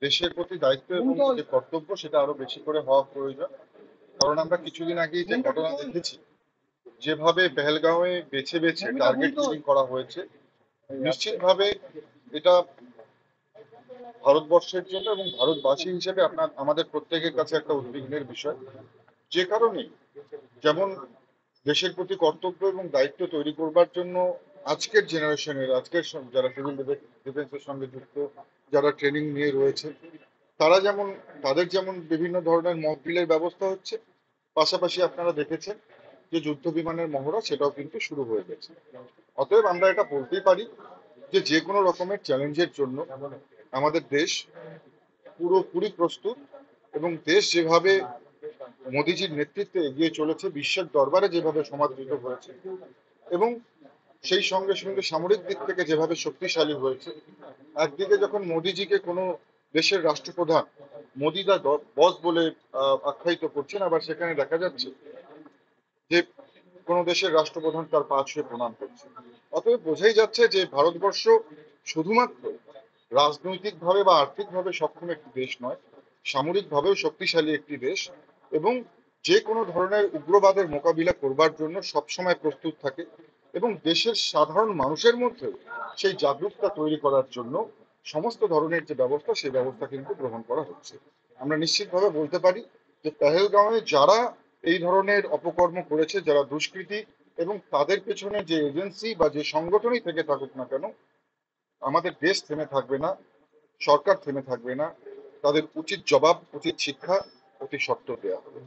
দেশের প্রতি দায়িত্ব এবং যে কর্তব্য সেটা আরো বেশি করে হওয়া প্রয়োজন। কারণ আমরা কিছুদিন আগেই যে ঘটনা দেখেছি, যেভাবে পেহেলগাঁওয়ে বেছে বেছে টার্গেট কিলিং করা হয়েছে, নিশ্চিতভাবে এটা ভারতবর্ষের জন্য এবং ভারতবাসী হিসেবে আমাদের প্রত্যেকের কাছে একটা উদ্বিগ্নের বিষয়। যে কারণে যেমন দেশের প্রতি কর্তব্য এবং দায়িত্ব তৈরি করবার জন্য আজকের জেনারেশনের যারা সিভিল ডিফেন্সের সঙ্গে যুক্ত, যারা ট্রেনিং নিয়ে রয়েছে, তারা যেমন তাদের যেমন বিভিন্ন ধরনের মক ড্রিলের ব্যবস্থা হচ্ছে, পাশাপাশি আপনারা দেখেছেন যে যুদ্ধ বিমানের মহড়া সেটাও কিন্তু শুরু হয়ে গেছে। অতএব আমরা এটা বলতেই পারি যে যে কোনো রকমের চ্যালেঞ্জের জন্য আমাদের দেশ পুরোপুরি প্রস্তুত, এবং দেশ যেভাবে মোদিজির নেতৃত্বে এগিয়ে চলেছে, বিশ্বের দরবারে যেভাবে সমাদৃত হয়েছে, এবং সেই সঙ্গে সঙ্গে সামরিক দিক থেকে যেভাবে শক্তিশালী হয়েছে। একদিকে যখন মোদিজিকে কোনো দেশের রাষ্ট্রপ্রধান মোদি দা বস বলে আখ্যায়িত করছেন, আবার সেখানে দেখা যাচ্ছে যে কোনো দেশের রাষ্ট্রপ্রধান তার পা ছুঁয়ে প্রণাম করছে। অতএব বোঝাই যাচ্ছে যে ভারতবর্ষ শুধুমাত্র রাজনৈতিকভাবে বা আর্থিকভাবে সক্ষম একটি দেশ নয়, সামরিকভাবেও শক্তিশালী একটি দেশ, এবং যে কোনো ধরনের উগ্রবাদের মোকাবিলা করবার জন্য সবসময় প্রস্তুত থাকে, এবং দেশের সাধারণ মানুষের মধ্যে সেই জাগরুকতা তৈরি করার জন্য সমস্ত ধরনের যে ব্যবস্থা, সেই ব্যবস্থা কিন্তু গ্রহণ করা হচ্ছে। আমরা নিশ্চিতভাবে বলতে পারি যে পেহেলগাঁওয়ে যারা এই ধরনের অপকর্ম করেছে, যারা দুষ্কৃতী, এবং তাদের পেছনে যে এজেন্সি বা যে সংগঠনই থেকে থাকুক না কেন, আমাদের দেশ থেমে থাকবে না, সরকার থেমে থাকবে না। তাদের উচিত জবাব, উচিত শিক্ষা অতি সত্বর দেওয়া হবে।